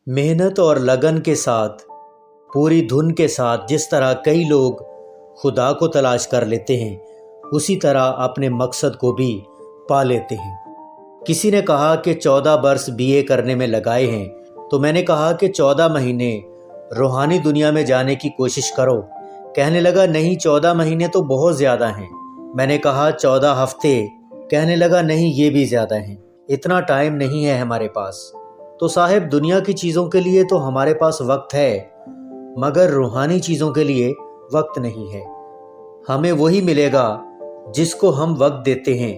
محنت اور لگن کے ساتھ، پوری دھن کے ساتھ جس طرح کئی لوگ خدا کو تلاش کر لیتے ہیں، اسی طرح اپنے مقصد کو بھی پا لیتے ہیں۔ کسی نے کہا کہ 14 برس BA کرنے میں لگائے ہیں، تو میں نے کہا کہ 14 مہینے روحانی دنیا میں جانے کی کوشش کرو۔ کہنے لگا نہیں 14 مہینے تو بہت زیادہ ہیں۔ میں نے کہا 14 ہفتے۔ کہنے لگا نہیں یہ بھی زیادہ ہیں، اتنا ٹائم نہیں ہے ہمارے پاس۔ تو صاحب دنیا کی چیزوں کے لیے تو ہمارے پاس وقت ہے، مگر روحانی چیزوں کے لیے وقت نہیں ہے۔ ہمیں وہی ملے گا جس کو ہم وقت دیتے ہیں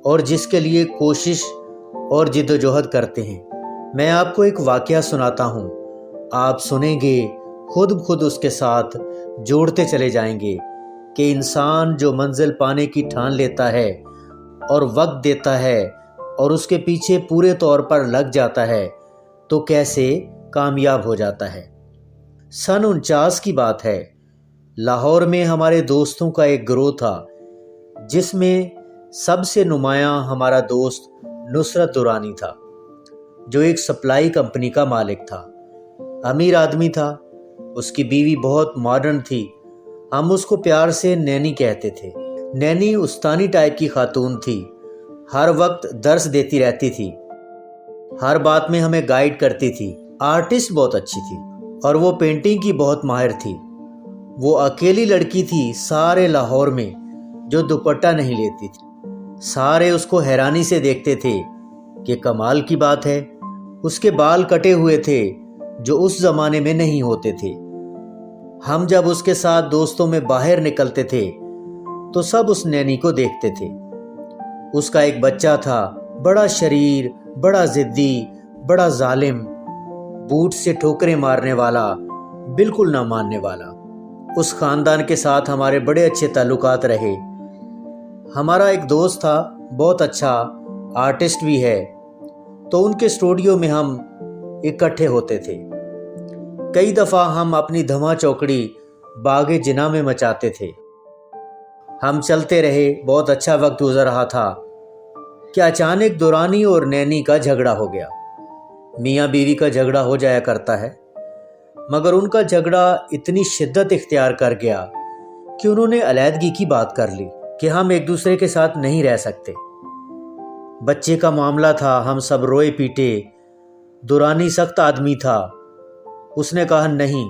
اور جس کے لیے کوشش اور جد و جہد کرتے ہیں۔ میں آپ کو ایک واقعہ سناتا ہوں، آپ سنیں گے، خود اس کے ساتھ جوڑتے چلے جائیں گے کہ انسان جو منزل پانے کی ٹھان لیتا ہے اور وقت دیتا ہے اور اس کے پیچھے پورے طور پر لگ جاتا ہے تو کیسے کامیاب ہو جاتا ہے۔ سن 49 کی بات ہے، لاہور میں ہمارے دوستوں کا ایک گروہ تھا، جس میں سب سے نمایاں ہمارا دوست نصرت دورانی تھا، جو ایک سپلائی کمپنی کا مالک تھا۔ امیر آدمی تھا، اس کی بیوی بہت ماڈرن تھی، ہم اس کو پیار سے نینی کہتے تھے۔ نینی استانی ٹائپ کی خاتون تھی، ہر وقت درس دیتی رہتی تھی، ہر بات میں ہمیں گائیڈ کرتی تھی۔ آرٹسٹ بہت اچھی تھی اور وہ پینٹنگ کی بہت ماہر تھی۔ وہ اکیلی لڑکی تھی سارے لاہور میں جو دوپٹہ نہیں لیتی تھی۔ سارے اس کو حیرانی سے دیکھتے تھے کہ کمال کی بات ہے۔ اس کے بال کٹے ہوئے تھے جو اس زمانے میں نہیں ہوتے تھے۔ ہم جب اس کے ساتھ دوستوں میں باہر نکلتے تھے تو سب اس نینی کو دیکھتے تھے۔ اس کا ایک بچہ تھا، بڑا شریر، بڑا ضدی، بڑا ظالم، بوٹ سے ٹھوکریں مارنے والا، بالکل نہ ماننے والا۔ اس خاندان کے ساتھ ہمارے بڑے اچھے تعلقات رہے۔ ہمارا ایک دوست تھا، بہت اچھا آرٹسٹ بھی ہے، تو ان کے اسٹوڈیو میں ہم اکٹھے ہوتے تھے۔ کئی دفعہ ہم اپنی دھما چوکڑی باغ جناح میں مچاتے تھے۔ ہم چلتے رہے، بہت اچھا وقت گزر رہا تھا کہ اچانک دورانی اور نینی کا جھگڑا ہو گیا۔ میاں بیوی کا جھگڑا ہو جایا کرتا ہے، مگر ان کا جھگڑا اتنی شدت اختیار کر گیا کہ انہوں نے علیحدگی کی بات کر لی کہ ہم ایک دوسرے کے ساتھ نہیں رہ سکتے۔ بچے کا معاملہ تھا، ہم سب روئے پیٹے۔ دورانی سخت آدمی تھا، اس نے کہا نہیں،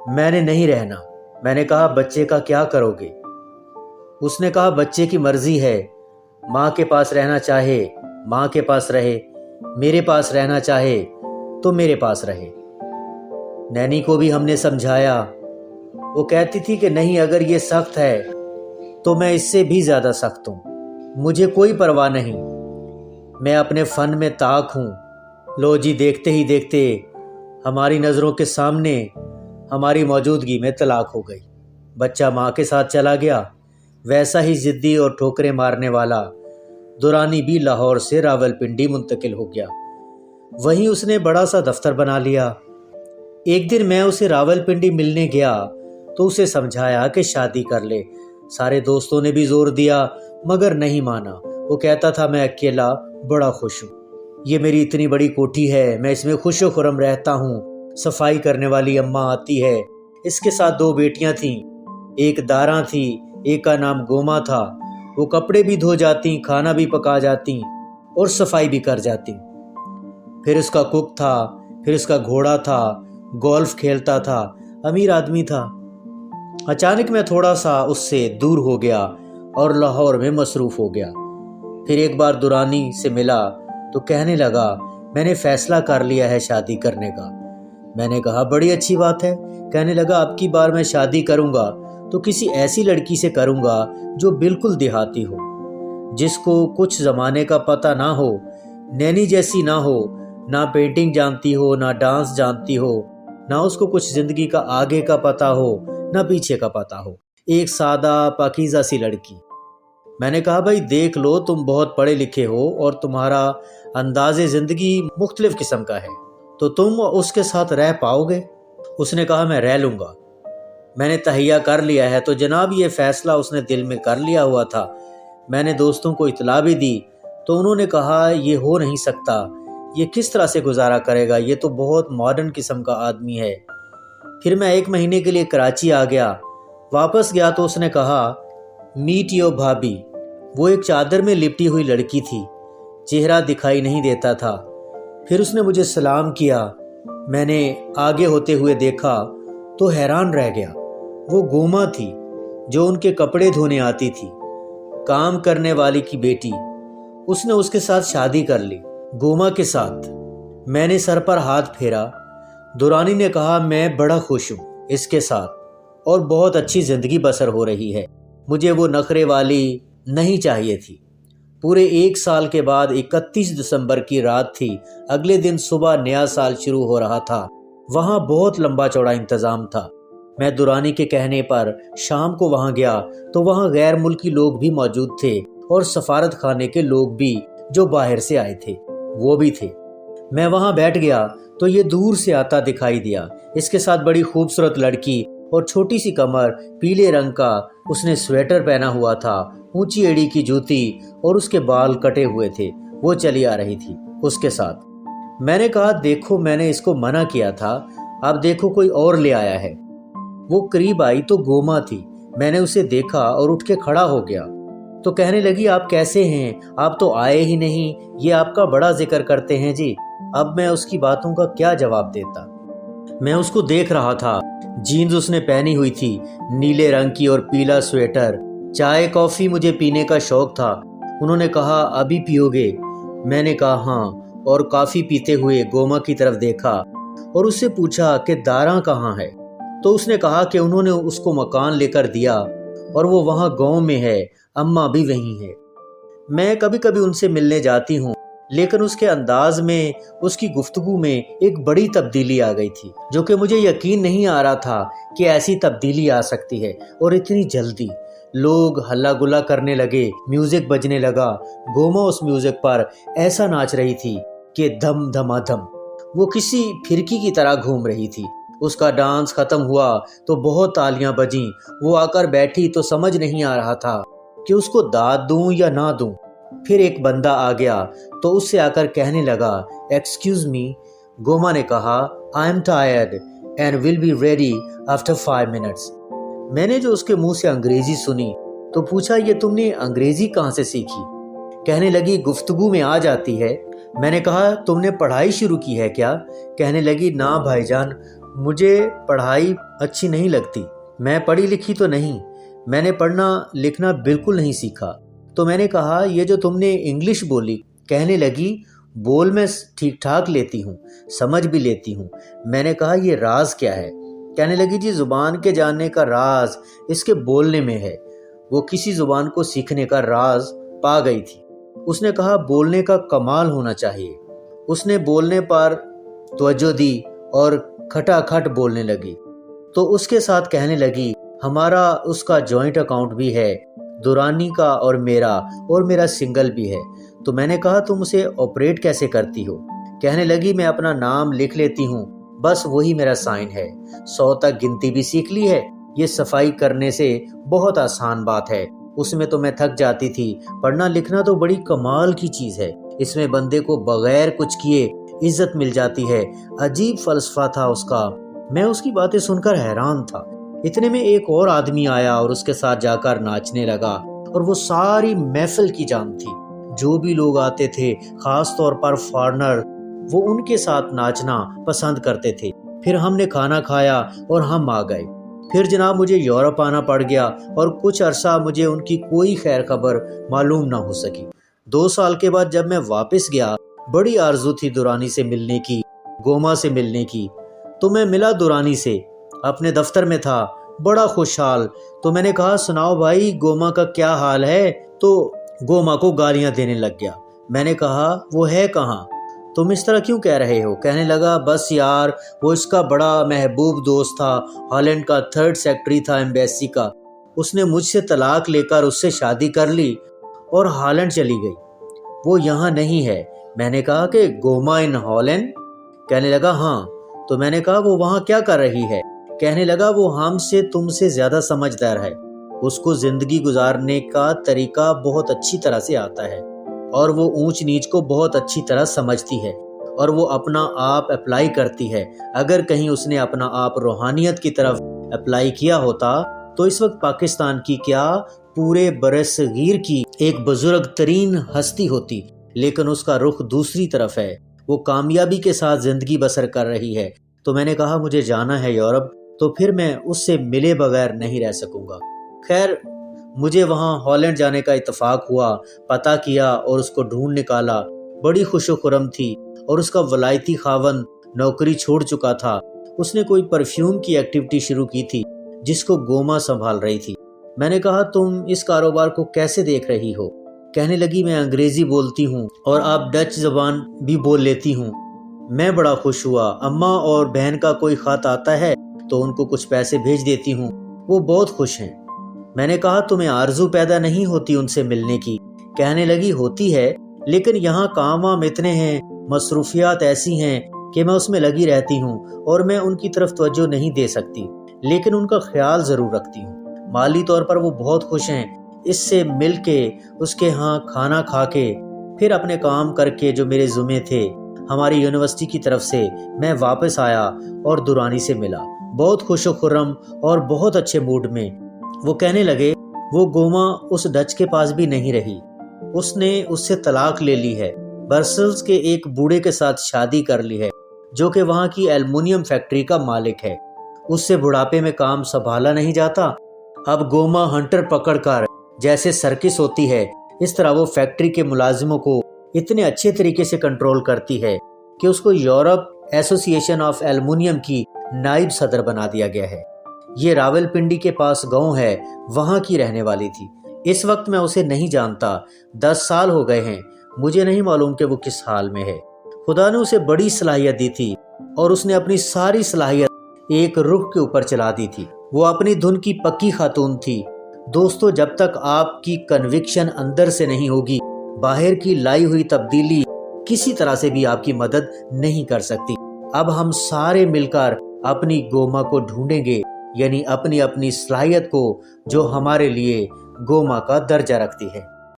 میں نے نہیں رہنا۔ میں نے کہا بچے کا کیا کرو گے؟ اس نے کہا بچے کی مرضی ہے، ماں کے پاس رہنا چاہے ماں کے پاس رہے، میرے پاس رہنا چاہے تو میرے پاس رہے۔ نینی کو بھی ہم نے سمجھایا، وہ کہتی تھی کہ نہیں، اگر یہ سخت ہے تو میں اس سے بھی زیادہ سخت ہوں، مجھے کوئی پرواہ نہیں، میں اپنے فن میں طاق ہوں۔ لو جی، دیکھتے ہی دیکھتے ہماری نظروں کے سامنے ہماری موجودگی میں طلاق ہو گئی۔ بچہ ماں کے ساتھ چلا گیا۔ ویسا ہی ضدی اور ٹھوکریں مارنے والا دورانی بھی لاہور سے راولپنڈی منتقل ہو گیا۔ وہیں اس نے بڑا سا دفتر بنا لیا۔ ایک دن میں اسے راولپنڈی ملنے گیا تو اسے سمجھایا کہ شادی کر لے۔ سارے دوستوں نے بھی زور دیا مگر نہیں مانا۔ وہ کہتا تھا میں اکیلا بڑا خوش ہوں، یہ میری اتنی بڑی کوٹھی ہے، میں اس میں خوش و خرم رہتا ہوں۔ صفائی کرنے والی اماں آتی ہے، اس کے ساتھ 2 بیٹیاں تھیں، ایک داراں تھی، ایک کا نام گوما تھا۔ وہ کپڑے بھی دھو جاتی، کھانا بھی پکا جاتی اور صفائی بھی کر جاتی۔ پھر اس کا کک تھا، پھر اس کا گھوڑا تھا، گولف کھیلتا تھا، امیر آدمی تھا۔ اچانک میں تھوڑا سا اس سے دور ہو گیا اور لاہور میں مصروف ہو گیا۔ پھر ایک بار دورانی سے ملا تو کہنے لگا میں نے فیصلہ کر لیا ہے شادی کرنے کا۔ میں نے کہا بڑی اچھی بات ہے۔ کہنے لگا اب کی بار میں شادی کروں گا تو کسی ایسی لڑکی سے کروں گا جو بالکل دیہاتی ہو، جس کو کچھ زمانے کا پتہ نہ ہو، نینی جیسی نہ ہو، نہ پینٹنگ جانتی ہو، نہ ڈانس جانتی ہو، نہ اس کو کچھ زندگی کا آگے کا پتہ ہو نہ پیچھے کا پتہ ہو، ایک سادہ پاکیزہ سی لڑکی۔ میں نے کہا بھائی دیکھ لو، تم بہت پڑھے لکھے ہو اور تمہارا انداز زندگی مختلف قسم کا ہے، تو تم اس کے ساتھ رہ پاؤ گے؟ اس نے کہا میں رہ لوں گا، میں نے تہیہ کر لیا ہے۔ تو جناب یہ فیصلہ اس نے دل میں کر لیا ہوا تھا۔ میں نے دوستوں کو اطلاع بھی دی تو انہوں نے کہا یہ ہو نہیں سکتا، یہ کس طرح سے گزارا کرے گا، یہ تو بہت ماڈرن قسم کا آدمی ہے۔ پھر میں 1 مہینے کے لیے کراچی آ گیا۔ واپس گیا تو اس نے کہا میٹ یور بھابھی۔ وہ ایک چادر میں لپٹی ہوئی لڑکی تھی، چہرہ دکھائی نہیں دیتا تھا۔ پھر اس نے مجھے سلام کیا۔ میں نے آگے ہوتے ہوئے دیکھا تو حیران رہ گیا۔ وہ گوما تھی جو ان کے کپڑے دھونے آتی تھی، کام کرنے والی کی بیٹی۔ اس نے اس کے ساتھ شادی کر لی، گوما کے ساتھ۔ میں نے سر پر ہاتھ پھیرا۔ دورانی نے کہا میں بڑا خوش ہوں اس کے ساتھ اور بہت اچھی زندگی بسر ہو رہی ہے، مجھے وہ نخرے والی نہیں چاہیے تھی۔ پورے 1 سال کے بعد 31 دسمبر کی رات تھی۔ اگلے دن صبح نیا سال شروع ہو رہا تھا۔ وہاں بہت لمبا چوڑا انتظام تھا۔ میں دورانی کے کہنے پر شام کو وہاں گیا تو وہاں غیر ملکی لوگ بھی موجود تھے اور سفارت خانے کے لوگ بھی جو باہر سے آئے تھے وہ بھی تھے۔ میں وہاں بیٹھ گیا تو یہ دور سے آتا دکھائی دیا۔ اس کے ساتھ بڑی خوبصورت لڑکی اور چھوٹی سی کمر، پیلے رنگ کا اس نے سویٹر پہنا ہوا تھا، اونچی ایڑی کی جوتی اور اس کے بال کٹے ہوئے تھے۔ وہ چلی آ رہی تھی اس کے ساتھ۔ میں نے کہا دیکھو میں نے اس کو منع کیا تھا، اب دیکھو کوئی اور لے آیا ہے۔ وہ قریب آئی تو گوما تھی۔ میں نے اسے دیکھا اور اٹھ کے کھڑا ہو گیا تو کہنے لگی آپ کیسے ہیں، آپ تو آئے ہی نہیں، یہ آپ کا بڑا ذکر کرتے ہیں جی۔ اب میں اس کی باتوں کا کیا جواب دیتا؟ میں اس کو دیکھ رہا تھا۔ جینز اس نے پہنی ہوئی تھی، نیلے رنگ کی اور پیلا سویٹر۔ چائے کافی مجھے پینے کا شوق تھا۔ انہوں نے کہا ابھی پیو گے؟ میں نے کہا ہاں، اور کافی پیتے ہوئے گوما کی طرف دیکھا اور اس سے پوچھا کہ داراں کہاں ہے؟ تو اس نے کہا کہ انہوں نے اس کو مکان لے کر دیا اور وہ وہاں گاؤں میں ہے، اماں بھی وہیں ہے۔ میں کبھی کبھی ان سے ملنے جاتی ہوں، لیکن اس کے انداز میں، اس کی گفتگو میں ایک بڑی تبدیلی آ گئی تھی جو کہ مجھے یقین نہیں آ رہا تھا کہ ایسی تبدیلی آ سکتی ہے اور اتنی جلدی۔ لوگ ہلا گلا کرنے لگے، میوزک بجنے لگا۔ گوما اس میوزک پر ایسا ناچ رہی تھی کہ دھم دھما دھم، وہ کسی پھرکی کی طرح گھوم رہی تھی۔ اس کا ڈانس ختم ہوا تو بہت تالیاں بجیں۔ وہ آ کر بیٹھی تو سمجھ نہیں آ رہا تھا کہ اس کو داد دوں یا نہ دوں۔ پھر ایک بندہ آ گیا تو اس سے آ کر کہنے لگا ایکسکیوز می۔ گوما نے کہا I am tired and will be ready after 5 minutes. میں نے جو اس کے منہ سے انگریزی سنی تو پوچھا یہ تم نے انگریزی کہاں سے سیکھی؟ کہنے لگی گفتگو میں آ جاتی ہے۔ میں نے کہا تم نے پڑھائی شروع کی ہے کیا؟ کہنے لگی نہ بھائی جان، مجھے پڑھائی اچھی نہیں لگتی، میں پڑھی لکھی تو نہیں، میں نے پڑھنا لکھنا بالکل نہیں سیکھا۔ تو میں نے کہا یہ جو تم نے انگلش بولی؟ کہنے لگی بول میں ٹھیک ٹھاک لیتی ہوں، سمجھ بھی لیتی ہوں۔ میں نے کہا یہ راز کیا ہے؟ کہنے لگی جی زبان کے جاننے کا راز اس کے بولنے میں ہے۔ وہ کسی زبان کو سیکھنے کا راز پا گئی تھی۔ اس نے کہا بولنے کا کمال ہونا چاہیے۔ اس نے بولنے پر توجہ دی اور کھٹا کھٹ بولنے لگی تو اس کے ساتھ کہنے لگی ہمارا اس کا جوائنٹ اکاؤنٹ بھی ہے، دورانی کا اور میرا سنگل بھی ہے۔ تو میں نے کہا تم اسے آپریٹ کیسے کرتی ہو؟ کہنے لگی میں اپنا نام لکھ لیتی ہوں، بس وہی میرا سائن ہے۔ 100 تک گنتی بھی سیکھ لی ہے، یہ صفائی کرنے سے بہت آسان بات ہے، اس میں تو میں تھک جاتی تھی۔ پڑھنا لکھنا تو بڑی کمال کی چیز ہے، اس میں بندے کو بغیر کچھ کیے عزت مل جاتی ہے۔ عجیب فلسفہ تھا اس کا۔ میں اس کی باتیں سن کر حیران تھا۔ اتنے میں ایک اور آدمی آیا اور اس کے ساتھ جا کر ناچنے لگا اور وہ ساری محفل کی جان تھی۔ جو بھی لوگ آتے تھے، خاص طور پر فارنر، وہ ان کے ساتھ ناچنا پسند کرتے تھے۔ پھر ہم نے کھانا کھایا اور ہم آ گئے۔ پھر جناب مجھے یورپ آنا پڑ گیا اور کچھ عرصہ مجھے ان کی کوئی خیر خبر معلوم نہ ہو سکی۔ 2 سال کے بعد جب میں واپس گیا، بڑی آرزو تھی دورانی سے ملنے کی، گوما سے ملنے کی۔ تو میں ملا دورانی سے، اپنے دفتر میں تھا، بڑا خوشحال۔ تو میں نے کہا سناؤ بھائی گوما کا کیا حال ہے؟ تو گوما کو گالیاں دینے لگ گیا۔ میں نے کہا وہ ہے کہاں؟ تم اس طرح کیوں کہہ رہے ہو؟ کہنے لگا بس یار، وہ اس کا بڑا محبوب دوست تھا، ہالینڈ کا 3rd سیکرٹری تھا ایمبیسی کا، اس نے مجھ سے طلاق لے کر اس سے شادی کر لی اور ہالینڈ چلی گئی، وہ یہاں نہیں ہے۔ میں نے کہا کہ گوما ان ہالینڈ؟ کہنے لگا ہاں۔ تو میں نے کہا وہ وہاں کیا کر رہی ہے؟ کہنے لگا وہ ہم سے تم سے زیادہ سمجھدار ہے، اس کو زندگی گزارنے کا طریقہ بہت اچھی طرح سے آتا ہے اور وہ اونچ نیچ کو بہت اچھی طرح سمجھتی ہے۔ اور وہ اپنا آپ اپلائی کرتی ہے۔ اگر کہیں اس نے اپنا آپ روحانیت کی طرف اپلائی کیا ہوتا تو اس وقت پاکستان کی کیا پورے برصغیر کی ایک بزرگ ترین ہستی ہوتی، لیکن اس کا رخ دوسری طرف ہے، وہ کامیابی کے ساتھ زندگی بسر کر رہی ہے۔ تو میں نے کہا مجھے جانا ہے یورپ، تو پھر میں اس سے ملے بغیر نہیں رہ سکوں گا۔ خیر مجھے وہاں ہالینڈ جانے کا اتفاق ہوا، پتہ کیا اور اس کو ڈھونڈ نکالا۔ بڑی خوش و خرم تھی اور اس کا ولایتی خاوند نوکری چھوڑ چکا تھا۔ اس نے کوئی پرفیوم کی ایکٹیویٹی شروع کی تھی جس کو گوما سنبھال رہی تھی۔ میں نے کہا تم اس کاروبار کو کیسے دیکھ رہی ہو؟ کہنے لگی میں انگریزی بولتی ہوں اور آپ ڈچ زبان بھی بول لیتی ہوں۔ میں بڑا خوش ہوا۔ اماں اور بہن کا کوئی خط آتا ہے تو ان کو کچھ پیسے بھیج دیتی ہوں، وہ بہت خوش ہیں۔ میں نے کہا تمہیں آرزو پیدا نہیں ہوتی ان سے ملنے کی؟ کہنے لگی ہوتی ہے، لیکن یہاں کام وام اتنے ہیں، مصروفیات ایسی ہیں کہ میں اس میں لگی رہتی ہوں اور میں ان کی طرف توجہ نہیں دے سکتی، لیکن ان کا خیال ضرور رکھتی ہوں۔ مالی طور پر وہ بہت خوش ہیں، اس سے مل کے، اس کے ہاں کھانا کھا کے، پھر اپنے کام کر کے جو میرے ذمے تھے ہماری یونیورسٹی کی طرف سے، میں واپس آیا اور دورانی سے ملا، بہت خوش و خرم اور بہت اچھے موڈ میں۔ وہ کہنے لگے وہ گوما اس ڈچ کے پاس بھی نہیں رہی، اس نے اس سے طلاق لے لی ہے، برسلز کے ایک بوڑھے کے ساتھ شادی کر لی ہے جو کہ وہاں کی ایلومینیم فیکٹری کا مالک ہے۔ اس سے بڑھاپے میں کام سنبھالا نہیں جاتا۔ اب گوما ہنٹر پکڑ کر، جیسے سرکس ہوتی ہے اس طرح وہ فیکٹری کے ملازموں کو اتنے اچھے طریقے سے کنٹرول کرتی ہے کہ اس کو یورپ ایسوسی ایشن آف ایلومینیم کی نائب صدر بنا دیا گیا ہے۔ یہ راول پنڈی کے پاس گاؤں ہے، وہاں کی رہنے والی تھی۔ اس وقت میں اسے نہیں جانتا، 10 سال ہو گئے ہیں، مجھے نہیں معلوم کہ وہ کس حال میں ہے۔ خدا نے اسے بڑی صلاحیت دی تھی اور اس نے اپنی ساری صلاحیت ایک رخ کے اوپر چلا دی تھی۔ وہ اپنی دھن کی پکی خاتون تھی۔ دوستو، جب تک آپ کی کنوکشن اندر سے نہیں ہوگی، باہر کی لائی ہوئی تبدیلی کسی طرح سے بھی آپ کی مدد نہیں کر سکتی۔ اب ہم سارے مل کر اپنی گوما کو ڈھونڈیں گے، یعنی اپنی اپنی صلاحیت کو جو ہمارے لیے گوما کا درجہ رکھتی ہے۔